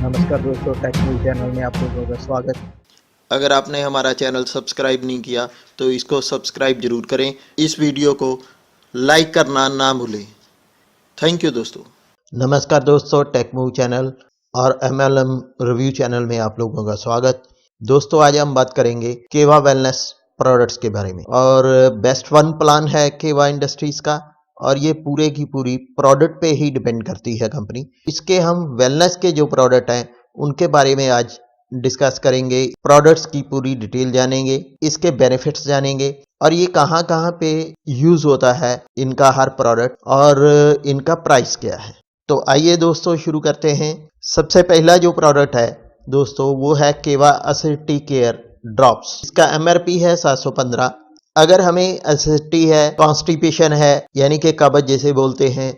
नमस्कार दोस्तों, tech news channel में आप लोगों का स्वागत। अगर आपने हमारा चैनल सब्सक्राइब नहीं किया तो इसको सब्सक्राइब जरूर करें। इस वीडियो को लाइक करना ना भूलें। थैंक यू दोस्तों। नमस्कार दोस्तों, टेक मूव चैनल और MLM रिव्यू चैनल में आप लोगों का स्वागत। दोस्तों, आज हम बात करेंगे केवा वेलनेस प्रोडक्ट्स के बारे में और बेस्ट वन प्लान है केवा इंडस्ट्रीज का और ये पूरे की पूरी प्रोडक्ट पे ही डिपेंड करती है कंपनी। इसके हम वेलनेस के जो प्रोडक्ट हैं उनके बारे में आज डिस्कस करेंगे, प्रोडक्ट्स की पूरी डिटेल जानेंगे, इसके बेनिफिट्स जानेंगे और ये कहाँ कहाँ पे यूज होता है इनका हर प्रोडक्ट और इनका प्राइस क्या है। तो आइए दोस्तों शुरू करते हैं। सबसे पहला जो प्रोडक्ट है दोस्तों वो है केवा एसिडिटी केयर ड्रॉप्स। इसका MRP है 715। अगर हमें एसिडिटी है, कॉन्स्टिपेशन है यानी कि कब्ज जैसे बोलते हैं,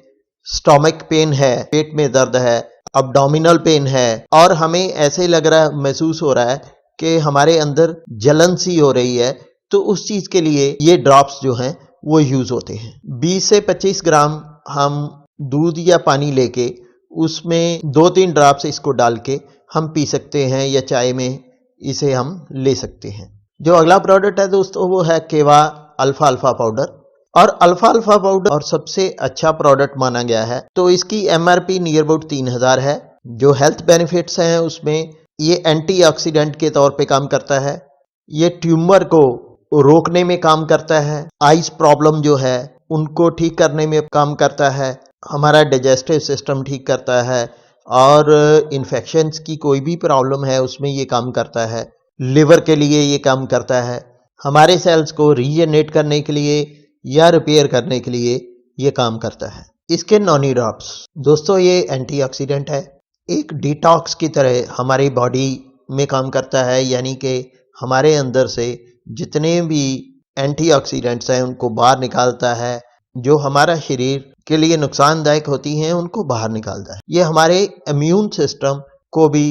स्टोमक पेन है, पेट में दर्द है, अब्डोमिनल पेन है और हमें ऐसे लग रहा महसूस हो रहा है कि हमारे अंदर जलन सी हो रही है, तो उस चीज के लिए ये ड्रॉप्स जो हैं वो यूज होते हैं। 20 से 25 ग्राम हम दूध या पानी लेके उसमें 2-3 ड्रॉप्स इसको डाल के हम पी सकते हैं या चाय में इसे हम ले सकते हैं। जो अगला प्रोडक्ट है दोस्तों वो है केवा अल्फा अल्फा पाउडर और अल्फा अल्फा पाउडर और सबसे अच्छा प्रोडक्ट माना गया है। तो इसकी MRP नियर अबाउट 3000 है। जो हेल्थ बेनिफिट्स हैं उसमें ये एंटीऑक्सीडेंट के तौर पे काम करता है, ये ट्यूमर को रोकने में काम करता है, आइज प्रॉब्लम जो है उनको ठीक करने में काम करता है, हमारा डाइजेस्टिव सिस्टम ठीक करता है और इन्फेक्शंस की कोई भी प्रॉब्लम है उसमें ये काम करता है, लिवर के लिए ये काम करता है, हमारे सेल्स को रीजनरेट करने के लिए या रिपेयर करने के लिए ये काम करता है। इसके नॉनी ड्रॉप्स दोस्तों ये एंटीऑक्सीडेंट है, एक डिटॉक्स की तरह हमारी बॉडी में काम करता है, यानी कि हमारे अंदर से जितने भी एंटीऑक्सीडेंट्स हैं उनको बाहर निकालता है, जो हमारा शरीर के लिए नुकसानदायक होती हैं उनको बाहर निकालता है। ये हमारे इम्यून सिस्टम को भी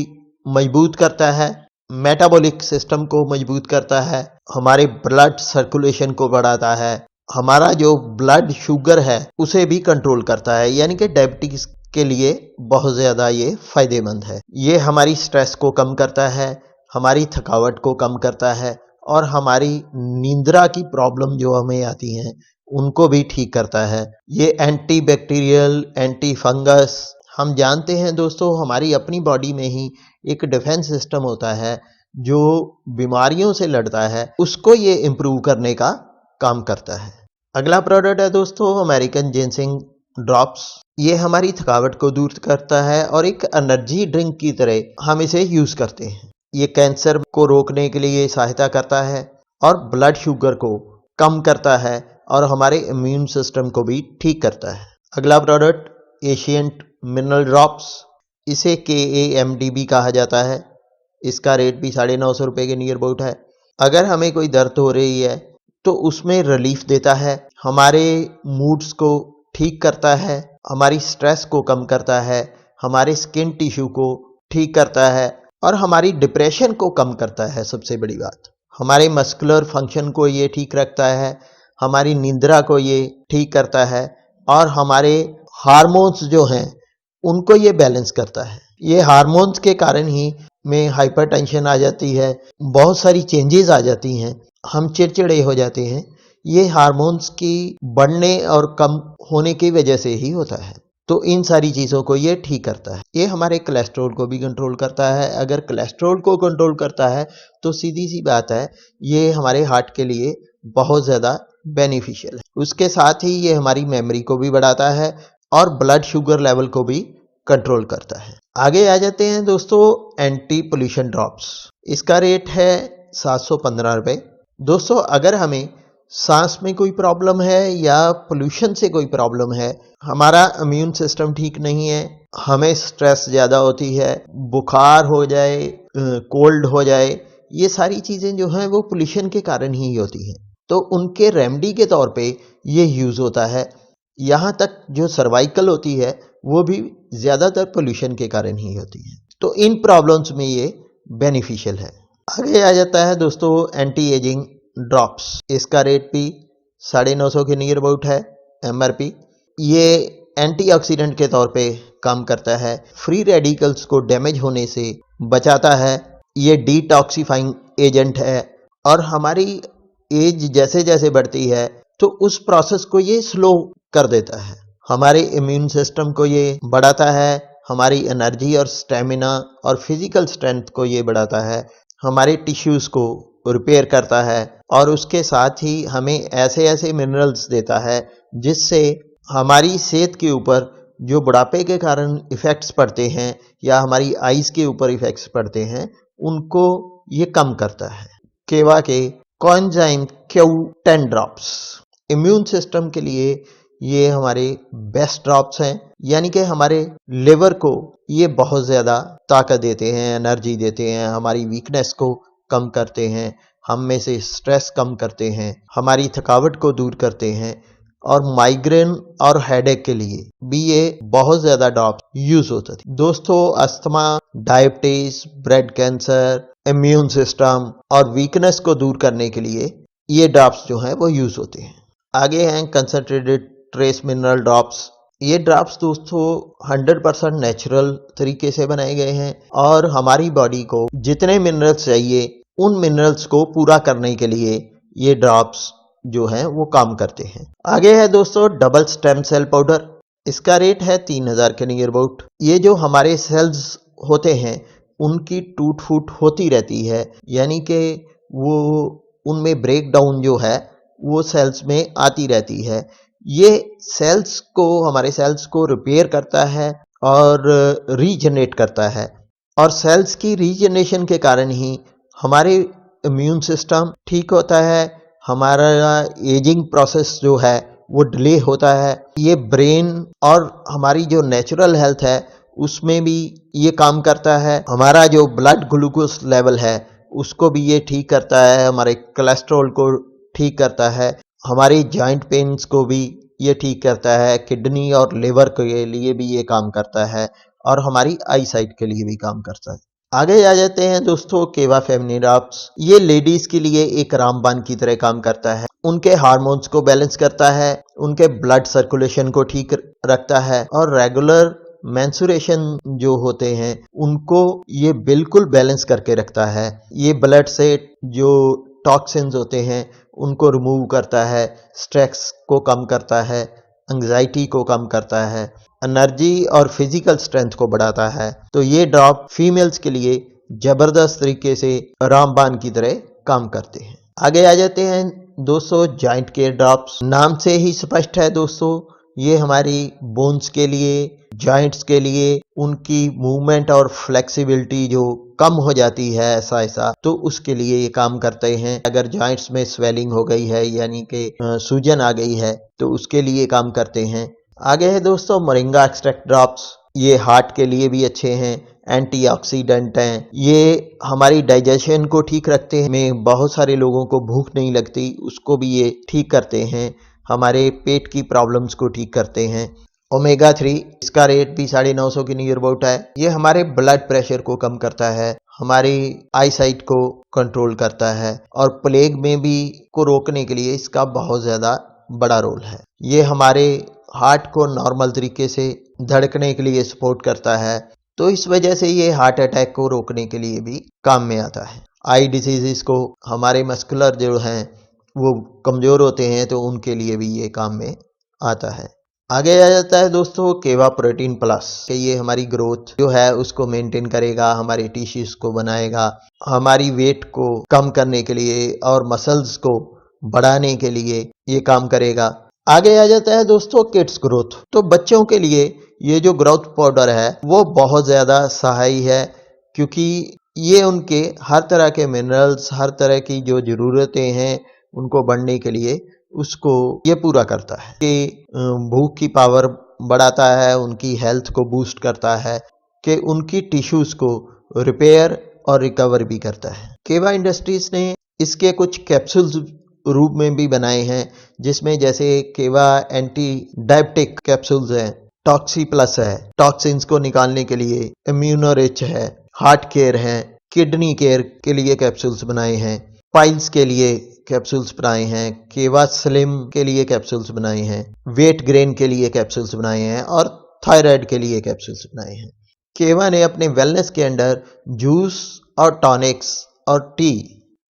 मजबूत करता है, मेटाबॉलिक सिस्टम को मजबूत करता है, हमारे ब्लड सर्कुलेशन को बढ़ाता है, हमारा जो ब्लड शुगर है उसे भी कंट्रोल करता है, यानी कि डायबिटीज के लिए बहुत ज़्यादा ये फायदेमंद है। ये हमारी स्ट्रेस को कम करता है, हमारी थकावट को कम करता है और हमारी नींद्रा की प्रॉब्लम जो हमें आती हैं उनको भी ठीक करता है। ये एंटी बैक्टीरियल, एंटी फंगस, हम जानते हैं दोस्तों हमारी अपनी बॉडी में ही एक डिफेंस सिस्टम होता है जो बीमारियों से लड़ता है, उसको ये इम्प्रूव करने का काम करता है। अगला प्रोडक्ट है दोस्तों अमेरिकन जिनसिंग ड्रॉप्स। ये हमारी थकावट को दूर करता है और एक एनर्जी ड्रिंक की तरह हम इसे यूज करते हैं। ये कैंसर को रोकने के लिए सहायता करता है और ब्लड शुगर को कम करता है और हमारे इम्यून सिस्टम को भी ठीक करता है। अगला प्रोडक्ट एशियंट मिनरल ड्रॉप्स, इसे KAMDB कहा जाता है। इसका रेट भी 950 रुपये के नियर अबाउट है। अगर हमें कोई दर्द हो रही है तो उसमें रिलीफ देता है, हमारे मूड्स को ठीक करता है, हमारी स्ट्रेस को कम करता है, हमारे स्किन टिश्यू को ठीक करता है और हमारी डिप्रेशन को कम करता है। सबसे बड़ी बात, हमारे मस्कुलर फंक्शन को ये ठीक रखता है, हमारी निंद्रा को ये ठीक करता है और हमारे हार्मोन्स जो हैं उनको ये बैलेंस करता है। ये हार्मोन्स के कारण ही में हाइपरटेंशन आ जाती है, बहुत सारी चेंजेस आ जाती हैं, हम चिड़चिड़े हो जाते हैं, ये हार्मोन्स की बढ़ने और कम होने की वजह से ही होता है। तो इन सारी चीज़ों को ये ठीक करता है। ये हमारे कोलेस्ट्रॉल को भी कंट्रोल करता है। अगर कोलेस्ट्रॉल को कंट्रोल करता है तो सीधी सी बात है ये हमारे हार्ट के लिए बहुत ज़्यादा बेनिफिशियल है। उसके साथ ही ये हमारी मेमोरी को भी बढ़ाता है और ब्लड शुगर लेवल को भी कंट्रोल करता है। आगे आ जाते हैं दोस्तों एंटी पोल्यूशन ड्रॉप्स। इसका रेट है 715 रुपये। दोस्तों अगर हमें सांस में कोई प्रॉब्लम है या पोल्यूशन से कोई प्रॉब्लम है, हमारा इम्यून सिस्टम ठीक नहीं है, हमें स्ट्रेस ज़्यादा होती है, बुखार हो जाए, कोल्ड हो जाए, ये सारी चीज़ें जो हैं वो पोल्यूशन के कारण ही होती हैं, तो उनके रेमेडी के तौर पे ये यूज़ होता है। यहाँ तक जो सर्वाइकल होती है वो भी ज़्यादातर पोल्यूशन के कारण ही होती है, तो इन प्रॉब्लम्स में ये बेनिफिशियल है। आगे आ जाता है दोस्तों एंटी एजिंग ड्रॉप्स। इसका रेट भी 950 के नियर अबाउट है MRP। ये एंटीऑक्सीडेंट के तौर पे काम करता है, फ्री रेडिकल्स को डैमेज होने से बचाता है, ये डिटॉक्सिफाइंग एजेंट है। और हमारी एज जैसे जैसे बढ़ती है तो उस प्रोसेस को ये स्लो कर देता है। हमारे इम्यून सिस्टम को ये बढ़ाता है, हमारी एनर्जी और स्टेमिना और फिजिकल स्ट्रेंथ को ये बढ़ाता है, हमारे टिश्यूज़ को रिपेयर करता है और उसके साथ ही हमें ऐसे ऐसे मिनरल्स देता है जिससे हमारी सेहत के ऊपर जो बुढ़ापे के कारण इफ़ेक्ट्स पड़ते हैं या हमारी आइज़ के ऊपर इफ़ेक्ट्स पड़ते हैं उनको ये कम करता है। केवा के coenzyme Q10 drops immune system के लिए ये हमारे बेस्ट ड्रॉप्स हैं, यानी कि हमारे लिवर को ये बहुत ज़्यादा ताकत देते हैं, एनर्जी देते हैं, हमारी वीकनेस को कम करते हैं, हम में से स्ट्रेस कम करते हैं, हमारी थकावट को दूर करते हैं और माइग्रेन और हेडेक के लिए भी ये बहुत ज़्यादा ड्रॉप्स यूज़ होते थे। दोस्तों, asthma, diabetes, bread cancer, immune system और वीकनेस को दूर करने के लिए ये ड्रॉप्स जो हैं वो यूज़ होते हैं। आगे हैं कंसनट्रेटेड ट्रेस मिनरल ड्रॉप्स। ये ड्रॉप्स दोस्तों 100% नेचुरल तरीके से बनाए गए हैं और हमारी बॉडी को जितने मिनरल्स चाहिए उन मिनरल्स को पूरा करने के लिए ये ड्रॉप्स जो हैं वो काम करते हैं। आगे है दोस्तों डबल स्टेम सेल पाउडर। इसका रेट है 3000 के नियर अबाउट। ये जो हमारे सेल्स होते हैं उनकी टूट फूट होती रहती है, यानी कि वो उनमें ब्रेक डाउन जो है वो सेल्स में आती रहती है। ये सेल्स को हमारे सेल्स को रिपेयर करता है और रीजनरेट करता है और सेल्स की रीजनरेशन के कारण ही हमारे इम्यून सिस्टम ठीक होता है, हमारा एजिंग प्रोसेस जो है वो डिले होता है। ये ब्रेन और हमारी जो नेचुरल हेल्थ है उसमें भी ये काम करता है। हमारा जो ब्लड ग्लूकोज लेवल है उसको भी ये ठीक करता है, हमारे कोलेस्ट्रॉल को ठीक करता है, हमारी जॉइंट पेन्स को भी ये ठीक करता है, किडनी और लिवर के लिए भी ये काम करता है और हमारी आई साइट के लिए भी काम करता है। आगे आ जाते हैं दोस्तों केवा फेमिनी ड्रॉप्स। ये लेडीज के लिए एक रामबाण की तरह काम करता है, उनके हार्मोन्स को बैलेंस करता है, उनके ब्लड सर्कुलेशन को ठीक रखता है और रेगुलर मेंस्ट्रुएशन जो होते हैं उनको ये बिल्कुल बैलेंस करके रखता है। ये ब्लड से जो टॉक्सिन्स होते हैं उनको रिमूव करता है, स्ट्रेस को कम करता है, एंग्जाइटी को कम करता है, एनर्जी और फिजिकल स्ट्रेंथ को बढ़ाता है। तो ये ड्रॉप फीमेल्स के लिए जबरदस्त तरीके से रामबाण की तरह काम करते हैं। आगे आ जाते हैं दोस्तों जॉइंट केयर ड्रॉप्स। नाम से ही स्पष्ट है दोस्तों, ये हमारी बोन्स के लिए, जॉइंट्स के लिए, उनकी मूवमेंट और फ्लेक्सिबिलिटी जो कम हो जाती है ऐसा तो उसके लिए ये काम करते हैं। अगर जॉइंट्स में स्वेलिंग हो गई है यानी कि सूजन आ गई है तो उसके लिए काम करते हैं। आगे है दोस्तों मोरिंगा एक्सट्रैक्ट ड्रॉप्स। ये हार्ट के लिए भी अच्छे हैं, एंटीऑक्सीडेंट हैं, ये हमारी डाइजेशन को ठीक रखते हैं। में बहुत सारे लोगों को भूख नहीं लगती, उसको भी ये ठीक करते हैं, हमारे पेट की प्रॉब्लम्स को ठीक करते हैं। ओमेगा 3 इसका रेट भी 950 के नियर अबाउट है। ये हमारे ब्लड प्रेशर को कम करता है, हमारी आई साइट को कंट्रोल करता है और प्लेग में भी को रोकने के लिए इसका बहुत ज़्यादा बड़ा रोल है। ये हमारे हार्ट को नॉर्मल तरीके से धड़कने के लिए सपोर्ट करता है, तो इस वजह से ये हार्ट अटैक को रोकने के लिए भी काम में आता है। आई डिसीज़ को, हमारे मस्कुलर जो हैं वो कमज़ोर होते हैं तो उनके लिए भी ये काम में आता है। आगे आ जाता है दोस्तों केवा प्रोटीन प्लस कि ये हमारी ग्रोथ जो है उसको मेंटेन करेगा, हमारे टिश्यूज को बनाएगा, हमारी वेट को कम करने के लिए और मसल्स को बढ़ाने के लिए ये काम करेगा। आगे आ जाता है दोस्तों किड्स ग्रोथ। तो बच्चों के लिए ये जो ग्रोथ पाउडर है वो बहुत ज़्यादा सहायक है, क्योंकि ये उनके हर तरह के मिनरल्स, हर तरह की जो ज़रूरतें हैं उनको बढ़ने के लिए उसको ये पूरा करता है कि भूख की पावर बढ़ाता है, उनकी हेल्थ को बूस्ट करता है, कि उनकी टिश्यूज़ को रिपेयर और रिकवर भी करता है। केवा इंडस्ट्रीज़ ने इसके कुछ कैप्सूल्स रूप में भी बनाए हैं, जिसमें जैसे केवा एंटी डायबिटिक कैप्सूल्स हैं, टॉक्सी प्लस है, टॉक्सिन्स को निकालने के लिए, इम्यूनो रिच है, हार्ट केयर है, किडनी केयर के लिए कैप्सूल्स बनाए हैं, पाइल्स के लिए कैप्सूल्स बनाए हैं, केवा स्लिम के लिए कैप्सूल्स बनाए हैं, वेट गेन के लिए कैप्सूल्स बनाए हैं और थायराइड के लिए कैप्सूल्स बनाए हैं। केवा ने अपने वेलनेस के अंडर जूस और टॉनिक्स और टी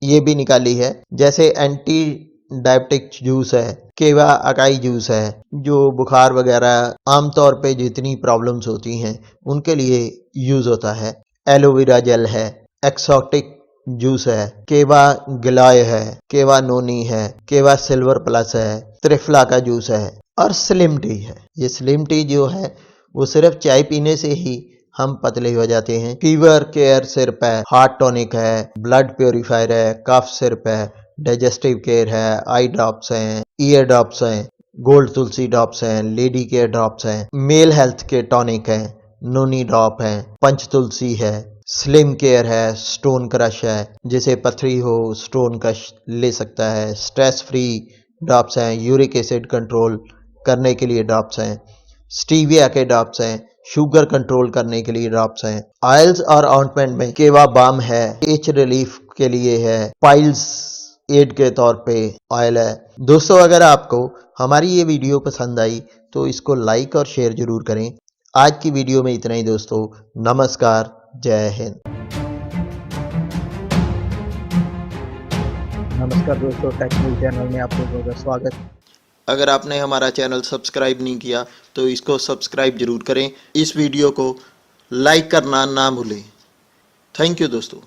ये भी निकाली है, जैसे एंटी डायबिटिक जूस है, केवा अकाई जूस है, जो बुखार वगैरह आमतौर पे जितनी प्रॉब्लम्स होती हैं उनके लिए यूज होता है। एलोवेरा जेल है, एक्सोटिक जूस है, केवा गिलाय है, केवा नोनी है, केवा सिल्वर प्लस है, त्रिफला का जूस है और स्लिम टी है। ये स्लिम टी जो है वो सिर्फ चाय पीने से ही हम पतले हो जाते हैं। फीवर केयर सिरप है, हार्ट टॉनिक है, ब्लड प्योरीफायर है, कफ सिरप है, डाइजेस्टिव केयर है, आई ड्रॉप्स हैं, ईयर ड्रॉप्स हैं, गोल्ड तुलसी ड्रॉप्स हैं, लेडी केयर ड्रॉप्स हैं, मेल हेल्थ के टॉनिक हैं, नोनी ड्रॉप हैं, पंच तुलसी है, स्लिम केयर है, स्टोन क्रश है, जिसे पथरी हो स्टोन क्रश ले सकता है, स्ट्रेस फ्री ड्रॉप्स हैं, यूरिक एसिड कंट्रोल करने के लिए ड्रॉप्स हैं, स्टीविया के ड्रॉप्स हैं, शुगर कंट्रोल करने के लिए ड्रॉप्स हैं। ऑयल्स और ऑइंटमेंट में केवा बाम है, इच रिलीफ के लिए है, पाइल्स एड के तौर पे ऑयल है। दोस्तों, अगर आपको हमारी ये वीडियो पसंद आई तो इसको लाइक और शेयर जरूर करें। आज की वीडियो में इतना ही दोस्तों। नमस्कार, जय हिंद। नमस्कार दोस्तों, टेक न्यूज चैनल में आप लोगों का स्वागत। अगर आपने हमारा चैनल सब्सक्राइब नहीं किया तो इसको सब्सक्राइब जरूर करें। इस वीडियो को लाइक करना ना भूलें। थैंक यू दोस्तों।